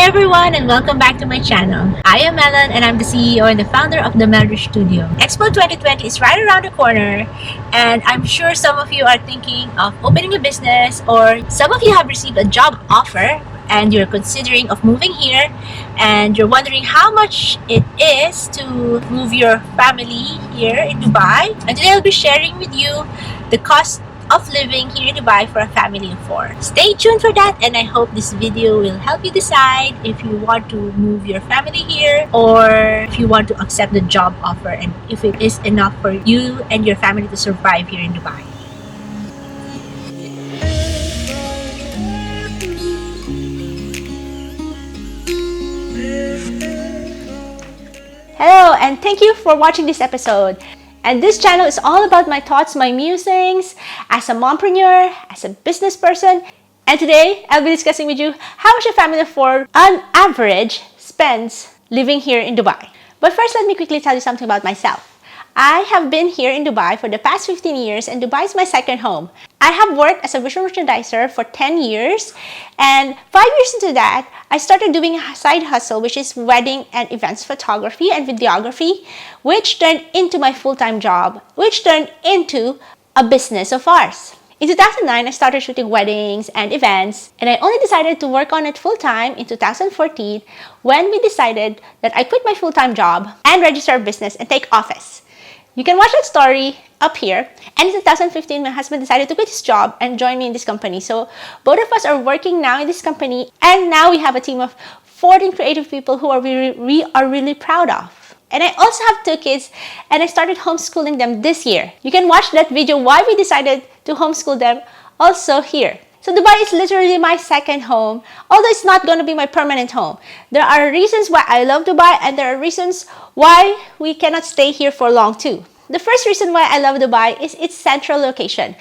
everyone, and welcome back to my channel. I am Ellen and I'm the CEO and the founder of the Melry Studio. Expo 2020 is right around the corner, and I'm sure some of you are thinking of opening a business, or some of you have received a job offer and you're considering of moving here, and you're wondering how much it is to move your family here in Dubai. And today I'll be sharing with you the cost of living here in Dubai for a family of 4. Stay tuned for that, and I hope this video will help you decide if you want to move your family here or if you want to accept the job offer and if it is enough for you and your family to survive here in Dubai. Hello, and thank you for watching this episode. And this channel is all about my thoughts, my musings as a mompreneur, as a business person. And today, I'll be discussing with you how much a family of 4 on average spends living here in Dubai. But first, let me quickly tell you something about myself. I have been here in Dubai for the past 15 years, and Dubai is my second home. I have worked as a visual merchandiser for 10 years, and 5 years into that, I started doing a side hustle, which is wedding and events photography and videography, which turned into my full-time job, which turned into a business of ours. In 2009, I started shooting weddings and events, and I only decided to work on it full-time in 2014 when we decided that I quit my full-time job and register a business and take office. You can watch that story up here. And in 2015, my husband decided to quit his job and join me in this company. So both of us are working now in this company, and now we have a team of 14 creative people who we are really proud of. And I also have 2 kids, and I started homeschooling them this year. You can watch that video why we decided to homeschool them also here. So Dubai is literally my second home, although it's not going to be my permanent home. There are reasons why I love Dubai, and there are reasons why we cannot stay here for long too. The first reason why I love Dubai is its central location.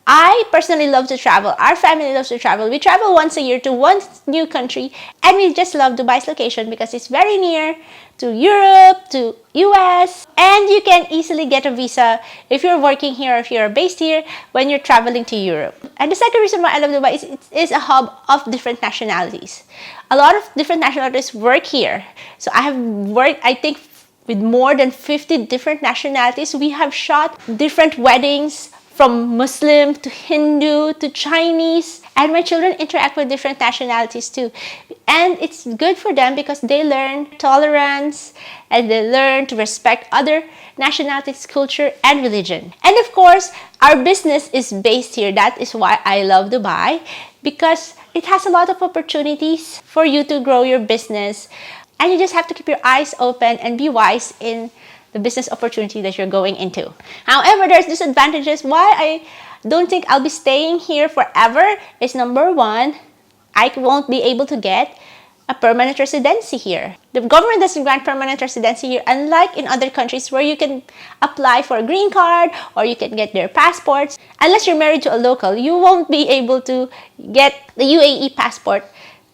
I personally love to travel. Our family loves to travel. We travel once a year to one new country, and we just love Dubai's location because it's very near to Europe, to US, and you can easily get a visa if you're working here, if you're based here, when you're traveling to Europe. And the second reason why I love Dubai is it is a hub of different nationalities. A lot of different nationalities work here. So I have worked, I think, with more than 50 different nationalities. We have shot different weddings from Muslim to Hindu to Chinese, and my children interact with different nationalities too. And it's good for them because they learn tolerance and they learn to respect other nationalities, culture, and religion. And of course, our business is based here. That is why I love Dubai, because it has a lot of opportunities for you to grow your business. And you just have to keep your eyes open and be wise in the business opportunity that you're going into. However, there's disadvantages. Why I don't think I'll be staying here forever is, number 1, I won't be able to get a permanent residency here. The government doesn't grant permanent residency here, unlike in other countries where you can apply for a green card or you can get their passports. Unless you're married to a local, you won't be able to get the UAE passport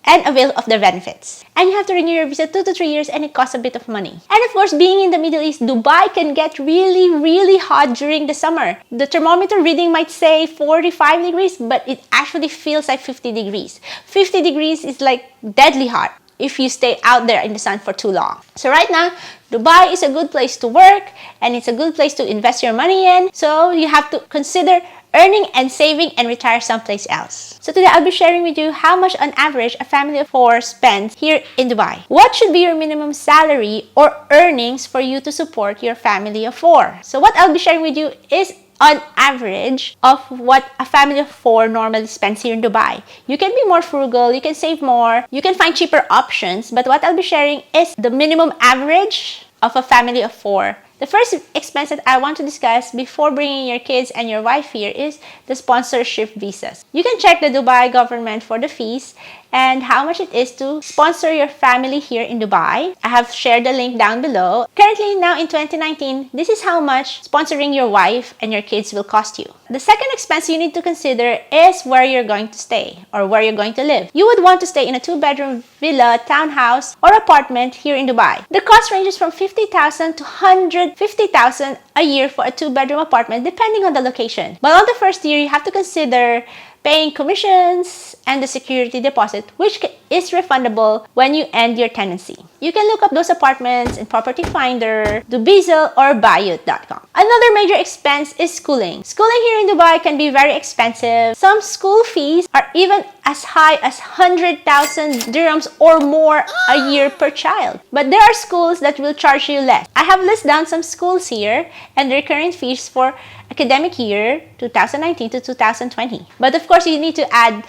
and avail of the benefits. And you have to renew your visa 2 to 3 years, and it costs a bit of money. And of course, being in the Middle East, Dubai can get really hot during the summer. The thermometer reading might say 45 degrees, but it actually feels like 50 degrees. 50 degrees is like deadly hot if you stay out there in the sun for too long. So right now, Dubai is a good place to work, and it's a good place to invest your money in. So you have to consider earning and saving and retire someplace else. So today I'll be sharing with you how much on average a family of 4 spends here in Dubai. What should be your minimum salary or earnings for you to support your family of 4? So what I'll be sharing with you is on average of what a family of 4 normally spends here in Dubai. You can be more frugal, you can save more, you can find cheaper options, but what I'll be sharing is the minimum average of a family of 4. The first expense that I want to discuss before bringing your kids and your wife here is the sponsorship visas. You can check the Dubai government for the fees and how much it is to sponsor your family here in Dubai. I have shared the link down below. Currently, now in 2019, this is how much sponsoring your wife and your kids will cost you. The second expense you need to consider is where you're going to stay or where you're going to live. You would want to stay in a 2-bedroom villa, townhouse, or apartment here in Dubai. The cost ranges from 50,000 to 150,000 a year for a 2-bedroom apartment depending on the location. But on the first year, you have to consider paying commissions, and the security deposit, which is refundable when you end your tenancy. You can look up those apartments in Property Finder, Dubizzle, or Bayut.com. Another major expense is schooling. Schooling here in Dubai can be very expensive. Some school fees are even as high as 100,000 dirhams or more a year per child. But there are schools that will charge you less. I have listed down some schools here and their current fees for academic year 2019 to 2020. But of course, you need to add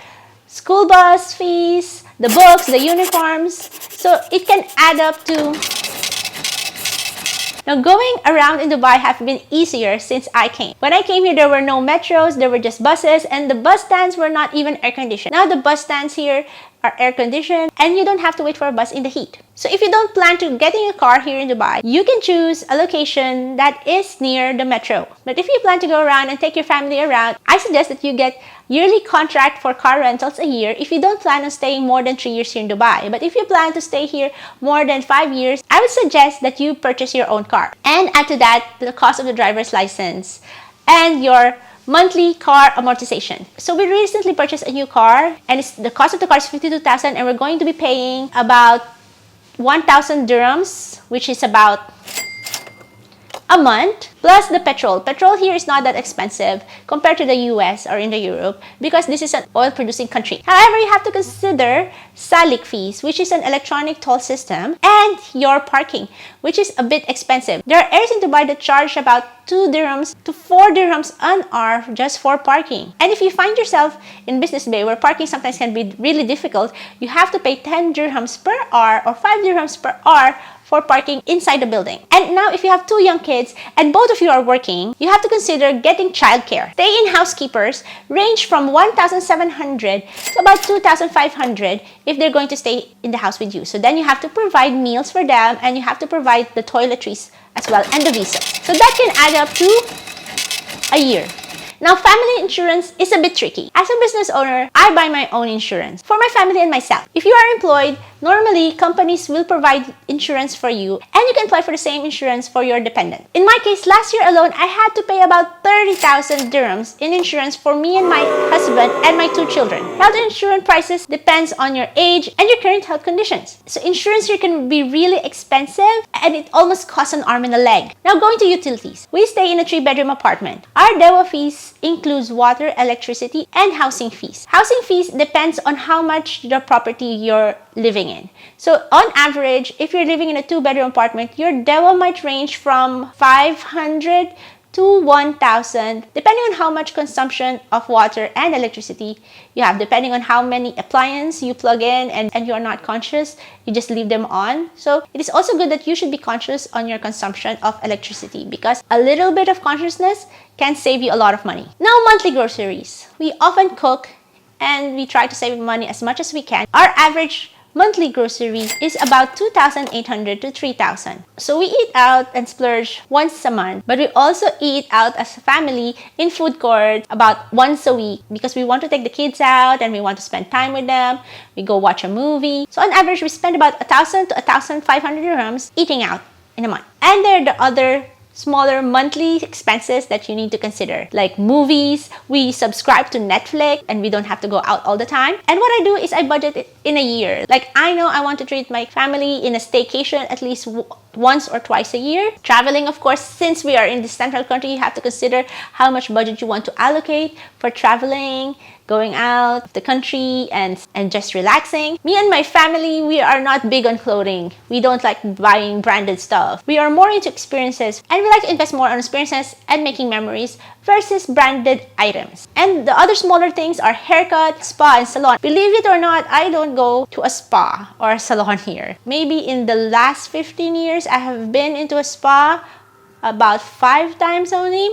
school bus fees, the books, the uniforms. So it can add up to... Now, going around in Dubai have been easier since I came. When I came here, there were no metros, there were just buses, and the bus stands were not even air-conditioned. Now, the bus stands here are air-conditioned, and you don't have to wait for a bus in the heat. So if you don't plan to getting a car here in Dubai, you can choose a location that is near the metro. But if you plan to go around and take your family around, I suggest that you get yearly contract for car rentals a year if you don't plan on staying more than 3 years here in Dubai. But if you plan to stay here more than 5 years, I would suggest that you purchase your own car. And add to that the cost of the driver's license and your monthly car amortization. So we recently purchased a new car, and the cost of the car is 52,000, and we're going to be paying about 1,000 dirhams, which is about a month, plus the petrol. Petrol here is not that expensive compared to the US or in the Europe because this is an oil-producing country. However, you have to consider salik fees, which is an electronic toll system, and your parking, which is a bit expensive. There are areas in Dubai that charge about 2 dirhams to 4 dirhams an hour just for parking. And if you find yourself in Business Bay where parking sometimes can be really difficult, you have to pay 10 dirhams per hour or 5 dirhams per hour for parking inside the building. And now if you have 2 young kids and both of you are working, you have to consider getting childcare. Stay-in housekeepers range from 1,700 to about 2,500 if they're going to stay in the house with you. So then you have to provide meals for them, and you have to provide the toiletries as well and the visa. So that can add up to a year. Now, family insurance is a bit tricky. As a business owner, I buy my own insurance for my family and myself. If you are employed, normally companies will provide insurance for you, and you can apply for the same insurance for your dependent. In my case, last year alone, I had to pay about 30,000 dirhams in insurance for me and my husband and my 2 children. Now, the insurance prices depends on your age and your current health conditions. So insurance here can be really expensive, and it almost costs an arm and a leg. Now, going to utilities. We stay in a 3-bedroom apartment. Our dewa fees includes water, electricity, and housing fees. Housing fees depends on how much the property you're living in. So on average, if you're living in a 2-bedroom apartment, your dewa might range from 500 to 1,000, depending on how much consumption of water and electricity you have, depending on how many appliances you plug in and you are not conscious, you just leave them on. So it is also good that you should be conscious on your consumption of electricity, because a little bit of consciousness can save you a lot of money. Now, monthly groceries. We often cook and we try to save money as much as we can. Our average monthly grocery is about 2,800 to 3,000. So we eat out and splurge once a month, but we also eat out as a family in food court about once a week because we want to take the kids out and we want to spend time with them. We go watch a movie. So on average, we spend about 1,000 to 1,500 dirhams eating out in a month. And there are the other smaller monthly expenses that you need to consider, like movies. We subscribe to Netflix and we don't have to go out all the time. And what I do is I budget it in a year. Like, I know I want to treat my family in a staycation at least once or twice a year. Traveling, of course, since we are in the central country, you have to consider how much budget you want to allocate for traveling, going out of the country, and just relaxing. Me and my family, we are not big on clothing. We don't like buying branded stuff. We are more into experiences, and we like to invest more on experiences and making memories versus branded items. And the other smaller things are haircut, spa, and salon. Believe it or not, I don't go to a spa or a salon here. Maybe in the last 15 years, I have been into a spa about 5 times only.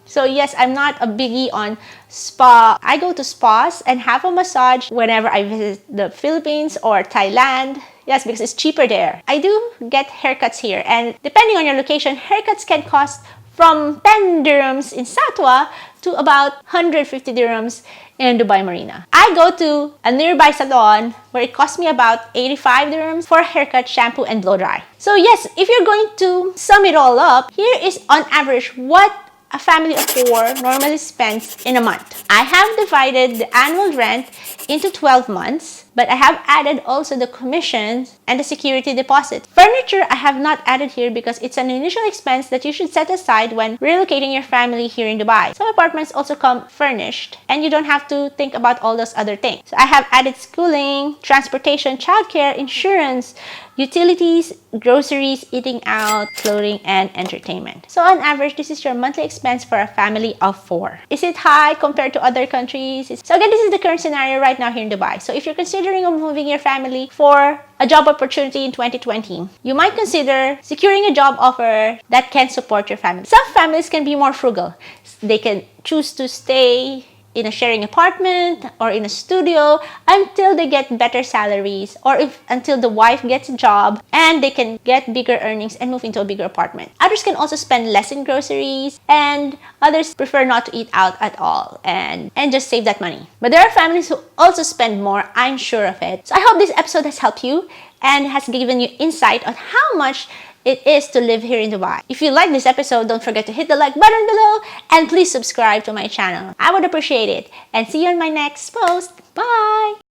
So yes, I'm not a biggie on spa. I go to spas and have a massage whenever I visit the Philippines or Thailand. Yes, because it's cheaper there. I do get haircuts here, and depending on your location, haircuts can cost from 10 dirhams in Satwa to about 150 dirhams in Dubai Marina. I go to a nearby salon where it costs me about 85 dirhams for a haircut, shampoo, and blow dry. So yes, if you're going to sum it all up, here is on average what a family of 4 normally spends in a month. I have divided the annual rent into 12 months, but I have added also the commissions and the security deposit. Furniture I have not added here because it's an initial expense that you should set aside when relocating your family here in Dubai. Some apartments also come furnished and you don't have to think about all those other things. So I have added schooling, transportation, childcare, insurance, utilities, groceries, eating out, clothing, and entertainment. So on average, this is your monthly expense for a family of 4. Is it high compared to other countries? So again, this is the current scenario right now here in Dubai. So if you're considering moving your family for a job opportunity in 2020, you might consider securing a job offer that can support your family. Some families can be more frugal. They can choose to stay in a sharing apartment or in a studio until they get better salaries, or until the wife gets a job and they can get bigger earnings and move into a bigger apartment. Others can also spend less in groceries, and others prefer not to eat out at all and just save that money. But there are families who also spend more, I'm sure of it. So I hope this episode has helped you and has given you insight on how much it is to live here in Dubai. If you like this episode, don't forget to hit the like button below and please subscribe to my channel. I would appreciate it. And see you in my next post. Bye!